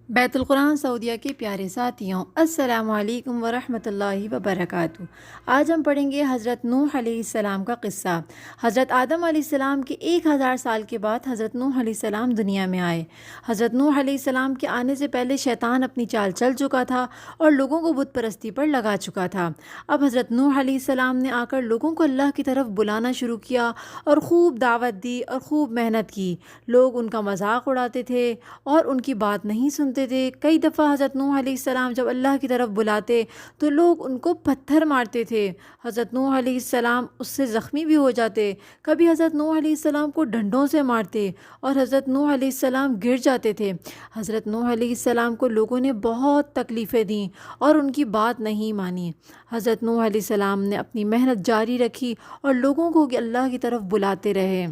بیت القرآن سعودیہ کے پیارے ساتھیوں، السلام علیکم ورحمۃ اللہ وبرکاتہ۔ آج ہم پڑھیں گے حضرت نوح علیہ السلام کا قصہ۔ حضرت آدم علیہ السلام کے 1000 سال کے بعد حضرت نوح علیہ السلام دنیا میں آئے۔ حضرت نوح علیہ السلام کے آنے سے پہلے شیطان اپنی چال چل چکا تھا اور لوگوں کو بت پرستی پر لگا چکا تھا۔ اب حضرت نوح علیہ السلام نے آ کر لوگوں کو اللہ کی طرف بلانا شروع کیا اور خوب دعوت دی اور خوب محنت کی۔ لوگ ان کا مذاق اڑاتے تھے اور ان کی بات نہیں سنتے تھے۔ کئی دفعہ حضرت نوح علیہ السلام جب اللہ کی طرف بلاتے تو لوگ ان کو پتھر مارتے تھے۔ حضرت نوح علیہ السلام اس سے زخمی بھی ہو جاتے۔ کبھی حضرت نوح علیہ السلام کو ڈنڈوں سے مارتے اور حضرت نوح علیہ السلام گر جاتے تھے۔ حضرت نوح علیہ السلام کو لوگوں نے بہت تکلیفیں دیں اور ان کی بات نہیں مانی۔ حضرت نوح علیہ السلام نے اپنی محنت جاری رکھی اور لوگوں کو اللہ کی طرف بلاتے رہے۔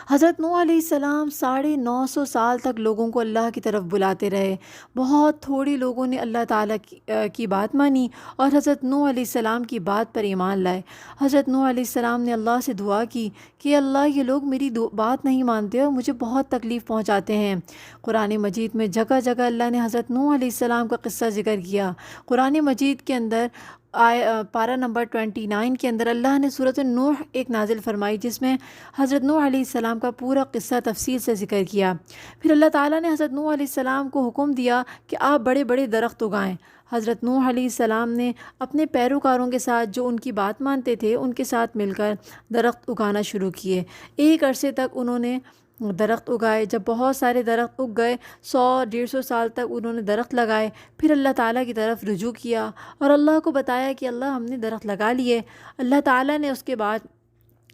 حضرت نوح علیہ السلام 950 سال تک لوگوں کو اللہ کی طرف بلاتے رہے۔ بہت تھوڑے لوگوں نے اللہ تعالیٰ کی بات مانی اور حضرت نوح علیہ السلام کی بات پر ایمان لائے۔ حضرت نوح علیہ السلام نے اللہ سے دعا کی کہ اللہ، یہ لوگ میری بات نہیں مانتے اور مجھے بہت تکلیف پہنچاتے ہیں۔ قرآن مجید میں جگہ جگہ اللہ نے حضرت نوح علیہ السلام کا قصہ ذکر کیا۔ قرآن مجید کے اندر پارہ نمبر 29 کے اندر اللہ نے سورۃ نوح ایک نازل فرمائی، جس میں حضرت نوح علیہ السلام کا پورا قصہ تفصیل سے ذکر کیا۔ پھر اللہ تعالیٰ نے حضرت نوح علیہ السلام کو حکم دیا کہ آپ بڑے بڑے درخت اگائیں۔ حضرت نوح علیہ السلام نے اپنے پیروکاروں کے ساتھ، جو ان کی بات مانتے تھے، ان کے ساتھ مل کر درخت اگانا شروع کیے۔ ایک عرصے تک انہوں نے درخت اگائے۔ جب بہت سارے درخت اگ گئے، 100-150 سال تک انہوں نے درخت لگائے۔ پھر اللہ تعالیٰ کی طرف رجوع کیا اور اللہ کو بتایا کہ اللہ، ہم نے درخت لگا لیے۔ اللہ تعالیٰ نے اس کے بعد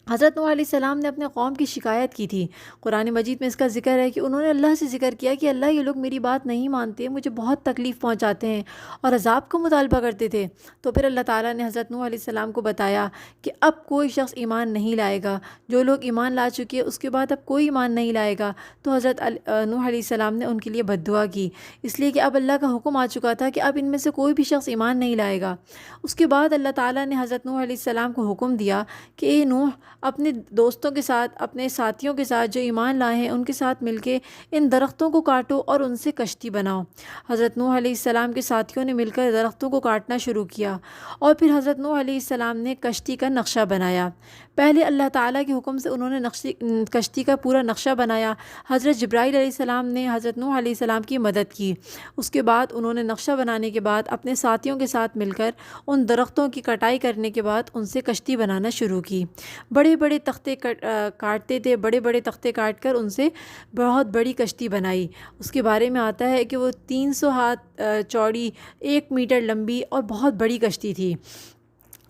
حضرت نوح علیہ السلام نے اپنے قوم کی شکایت کی تھی۔ قرآن مجید میں اس کا ذکر ہے کہ انہوں نے اللہ سے ذکر کیا کہ اللہ، یہ لوگ میری بات نہیں مانتے، مجھے بہت تکلیف پہنچاتے ہیں اور عذاب کا مطالبہ کرتے تھے۔ تو پھر اللہ تعالیٰ نے حضرت نوح علیہ السلام کو بتایا کہ اب کوئی شخص ایمان نہیں لائے گا۔ جو لوگ ایمان لا چکے اس کے بعد اب کوئی ایمان نہیں لائے گا۔ تو حضرت نوح علیہ السلام نے ان کے لیے بد دعا کی، اس لیے کہ اب اللہ کا حکم آ چکا تھا کہ اب ان میں سے کوئی بھی شخص ایمان نہیں لائے گا۔ اس کے بعد اللہ تعالیٰ نے حضرت نوح علیہ السلام کو حکم دیا کہ اے نوح، اپنے دوستوں کے ساتھ، اپنے ساتھیوں کے ساتھ جو ایمان لائے ہیں، ان کے ساتھ مل کے ان درختوں کو کاٹو اور ان سے کشتی بناؤ۔ حضرت نوح علیہ السلام کے ساتھیوں نے مل کر درختوں کو کاٹنا شروع کیا اور پھر حضرت نوح علیہ السلام نے کشتی کا نقشہ بنایا۔ پہلے اللہ تعالیٰ کے حکم سے انہوں نے کشتی کا پورا نقشہ بنایا۔ حضرت جبرائیل علیہ السلام نے حضرت نوح علیہ السلام کی مدد کی۔ اس کے بعد انہوں نے نقشہ بنانے کے بعد اپنے ساتھیوں کے ساتھ مل کر ان درختوں کی کٹائی کرنے کے بعد ان سے کشتی بنانا شروع کی۔ بڑے بڑے تختے کاٹتے تھے، بڑے بڑے تختے کاٹ کر ان سے بہت بڑی کشتی بنائی۔ اس کے بارے میں آتا ہے کہ وہ 300 ہاتھ چوڑی، 1 میٹر لمبی اور بہت بڑی کشتی تھی۔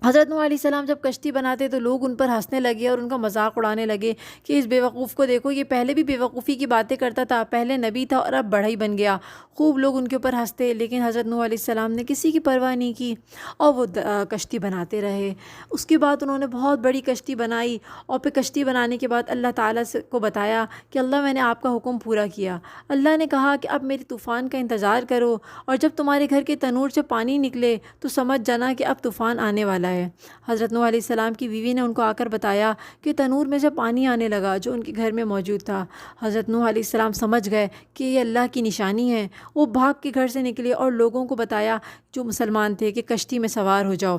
حضرت نوح علیہ السلام جب کشتی بناتے تو لوگ ان پر ہنسنے لگے اور ان کا مذاق اڑانے لگے کہ اس بیوقوف کو دیکھو، یہ پہلے بھی بیوقوفی کی باتیں کرتا تھا، پہلے نبی تھا اور اب بڑھا ہی بن گیا۔ خوب لوگ ان کے اوپر ہنستے، لیکن حضرت نوح علیہ السلام نے کسی کی پرواہ نہیں کی اور وہ کشتی بناتے رہے۔ اس کے بعد انہوں نے بہت بڑی کشتی بنائی اور پھر کشتی بنانے کے بعد اللہ تعالیٰ کو بتایا کہ اللہ، میں نے آپ کا حکم پورا کیا۔ اللہ نے کہا کہ اب میرے طوفان کا انتظار کرو، اور جب تمہارے گھر کے تنور سے پانی نکلے تو سمجھ جانا کہ اب طوفان آنے والا ہے۔ حضرت نوح علیہ السلام کی بیوی نے ان کو آ کر بتایا کہ تنور میں سے پانی آنے لگا جو ان کے گھر میں موجود تھا۔ حضرت نوح علیہ السلام سمجھ گئے کہ یہ اللہ کی نشانی ہے۔ وہ بھاگ کے گھر سے نکلے اور لوگوں کو بتایا جو مسلمان تھے کہ کشتی میں سوار ہو جاؤ۔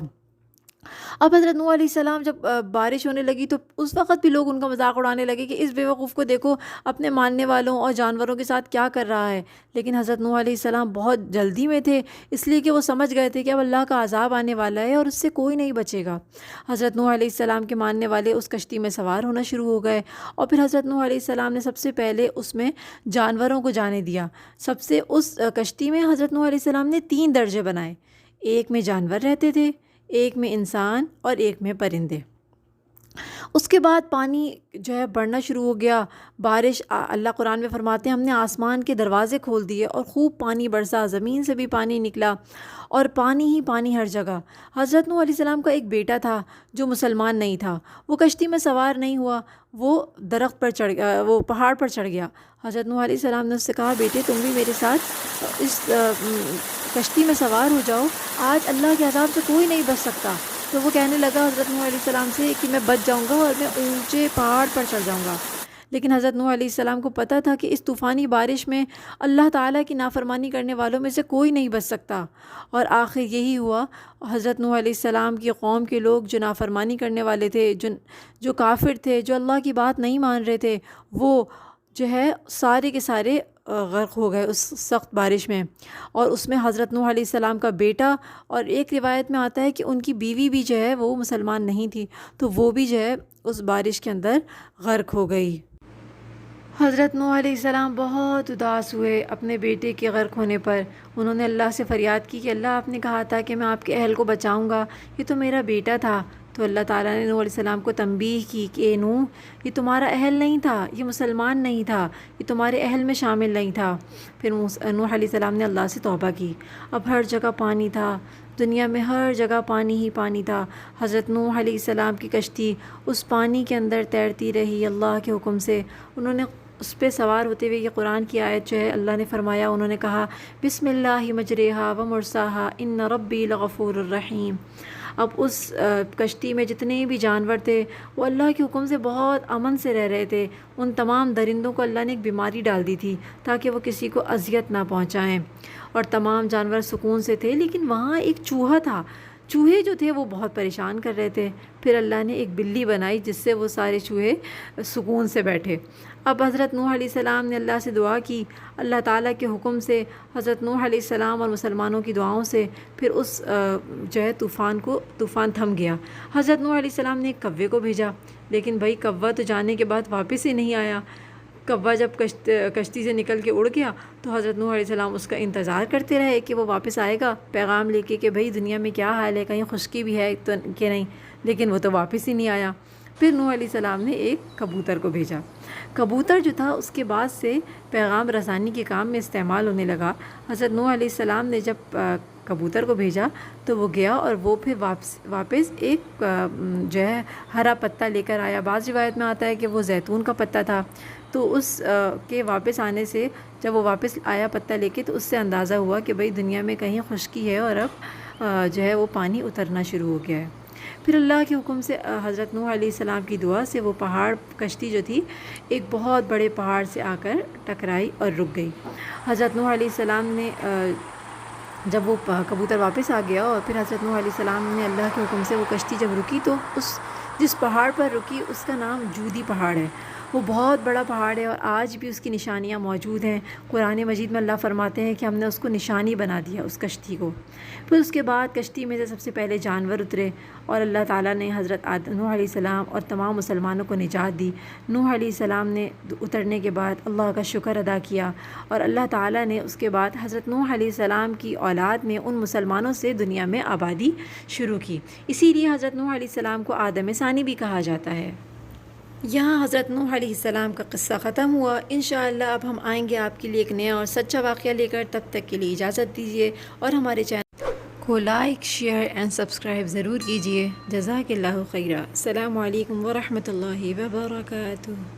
اب حضرت نوح علیہ السلام جب بارش ہونے لگی تو اس وقت بھی لوگ ان کا مذاق اڑانے لگے کہ اس بیوقوف کو دیکھو، اپنے ماننے والوں اور جانوروں کے ساتھ کیا کر رہا ہے۔ لیکن حضرت نوح علیہ السلام بہت جلدی میں تھے، اس لیے کہ وہ سمجھ گئے تھے کہ اب اللہ کا عذاب آنے والا ہے اور اس سے کوئی نہیں بچے گا۔ حضرت نوح علیہ السلام کے ماننے والے اس کشتی میں سوار ہونا شروع ہو گئے اور پھر حضرت نوح علیہ السلام نے سب سے پہلے اس میں جانوروں کو جانے دیا۔ اس کشتی میں حضرت نوح علیہ السلام نے 3 درجے بنائے، ایک میں جانور رہتے تھے، ایک میں انسان اور ایک میں پرندے۔ اس کے بعد پانی جو ہے بڑھنا شروع ہو گیا، بارش، اللہ قرآن میں فرماتے ہیں ہم نے آسمان کے دروازے کھول دیے اور خوب پانی برسا، زمین سے بھی پانی نکلا اور پانی ہی پانی ہر جگہ۔ حضرت نوح علیہ السلام کا ایک بیٹا تھا جو مسلمان نہیں تھا، وہ کشتی میں سوار نہیں ہوا، وہ درخت پر چڑھ گیا، وہ پہاڑ پر چڑھ گیا۔ حضرت نوح علیہ السلام نے اس سے کہا، بیٹے تم بھی میرے ساتھ اس کشتی میں سوار ہو جاؤ، آج اللہ کے عذاب سے کوئی نہیں بچ سکتا۔ تو وہ کہنے لگا حضرت نوح علیہ السلام سے کہ میں بچ جاؤں گا اور میں اونچے پہاڑ پر چڑھ جاؤں گا۔ لیکن حضرت نوح علیہ السلام کو پتہ تھا کہ اس طوفانی بارش میں اللہ تعالیٰ کی نافرمانی کرنے والوں میں سے کوئی نہیں بچ سکتا، اور آخر یہی ہوا۔ حضرت نوح علیہ السلام کی قوم کے لوگ جو نافرمانی کرنے والے تھے، جو کافر تھے، جو اللہ کی بات نہیں مان رہے تھے، وہ جو ہے سارے کے سارے غرق ہو گئے اس سخت بارش میں، اور اس میں حضرت نوح علیہ السلام کا بیٹا، اور ایک روایت میں آتا ہے کہ ان کی بیوی بھی جو ہے وہ مسلمان نہیں تھی، تو وہ بھی جو ہے اس بارش کے اندر غرق ہو گئی۔ حضرت نوح علیہ السلام بہت اداس ہوئے اپنے بیٹے کے غرق ہونے پر۔ انہوں نے اللہ سے فریاد کی کہ اللہ، آپ نے کہا تھا کہ میں آپ کے اہل کو بچاؤں گا، یہ تو میرا بیٹا تھا۔ تو اللہ تعالیٰ نے نوح علیہ السلام کو تنبیہ کی کہ اے نوح، یہ تمہارا اہل نہیں تھا، یہ مسلمان نہیں تھا، یہ تمہارے اہل میں شامل نہیں تھا۔ پھر نوح علیہ السلام نے اللہ سے توبہ کی۔ اب ہر جگہ پانی تھا، دنیا میں ہر جگہ پانی ہی پانی تھا۔ حضرت نوح علیہ السلام کی کشتی اس پانی کے اندر تیرتی رہی اللہ کے حکم سے۔ انہوں نے اس پہ سوار ہوتے ہوئے یہ قرآن کی آیت جو ہے اللہ نے فرمایا، انہوں نے کہا بسم اللہ مجریہا و مرساہا ان ربی لغفور الرحیم۔ اب اس کشتی میں جتنے بھی جانور تھے وہ اللہ کے حکم سے بہت امن سے رہ رہے تھے۔ ان تمام درندوں کو اللہ نے ایک بیماری ڈال دی تھی تاکہ وہ کسی کو اذیت نہ پہنچائیں، اور تمام جانور سکون سے تھے۔ لیکن وہاں ایک چوہا تھا، چوہے جو تھے وہ بہت پریشان کر رہے تھے۔ پھر اللہ نے ایک بلی بنائی جس سے وہ سارے چوہے سکون سے بیٹھے۔ اب حضرت نوح علیہ السلام نے اللہ سے دعا کی، اللہ تعالیٰ کے حکم سے حضرت نوح علیہ السلام اور مسلمانوں کی دعاؤں سے پھر اس جو ہے طوفان تھم گیا۔ حضرت نوح علیہ السلام نے ایک کوے کو بھیجا، لیکن بھائی کوہ تو جانے کے بعد واپس ہی نہیں آیا۔ کوہ جب کشتی سے نکل کے اڑ گیا تو حضرت نوح علیہ السلام اس کا انتظار کرتے رہے کہ وہ واپس آئے گا پیغام لے کے کہ بھئی دنیا میں کیا حال ہے، کہیں خشکی بھی ہے تو کہ نہیں، لیکن وہ تو واپس ہی نہیں آیا۔ پھر نوح علیہ السلام نے ایک کبوتر کو بھیجا۔ کبوتر جو تھا اس کے بعد سے پیغام رسانی کے کام میں استعمال ہونے لگا۔ حضرت نوح علیہ السلام نے جب کبوتر کو بھیجا تو وہ گیا اور وہ پھر واپس ایک جو ہے ہرا پتہ لے کر آیا۔ بعض روایت میں آتا ہے کہ وہ زیتون کا پتہ تھا، تو اس کے واپس آنے سے جب وہ واپس آیا پتہ لے کے تو اس سے اندازہ ہوا کہ بھئی دنیا میں کہیں خشکی ہے اور اب جو ہے وہ پانی اترنا شروع ہو گیا ہے۔ پھر اللہ کے حکم سے حضرت نوح علیہ السلام کی دعا سے وہ کشتی جو تھی ایک بہت بڑے پہاڑ سے آ کر ٹکرائی اور رک گئی۔ حضرت نوح علیہ السلام نے جب وہ کبوتر واپس آ گیا اور پھر حضرت نوح علیہ السلام نے اللہ کے حکم سے وہ کشتی جب رکی تو جس پہاڑ پر رکی اس کا نام جودی پہاڑ ہے۔ وہ بہت بڑا پہاڑ ہے اور آج بھی اس کی نشانیاں موجود ہیں۔ قرآن مجید میں اللہ فرماتے ہیں کہ ہم نے اس کو نشانی بنا دیا اس کشتی کو۔ پھر اس کے بعد کشتی میں سے سب سے پہلے جانور اترے اور اللہ تعالیٰ نے حضرت نوح علیہ السلام اور تمام مسلمانوں کو نجات دی۔ نوح علیہ السلام نے اترنے کے بعد اللہ کا شکر ادا کیا، اور اللہ تعالیٰ نے اس کے بعد حضرت نوح علیہ السلام کی اولاد میں ان مسلمانوں سے دنیا میں آبادی شروع کی۔ اسی لیے حضرت نوح علیہ السلام کو آدم ثانی بھی کہا جاتا ہے۔ یہاں حضرت نوح علیہ السلام کا قصہ ختم ہوا۔ انشاءاللہ اب ہم آئیں گے آپ کے لیے ایک نیا اور سچا واقعہ لے کر، تب تک کے لیے اجازت دیجیے اور ہمارے چینل کو لائک، شیئر اینڈ سبسکرائب ضرور کیجیے۔ جزاک اللہ خیرہ۔ السلام علیکم ورحمۃ اللہ وبرکاتہ۔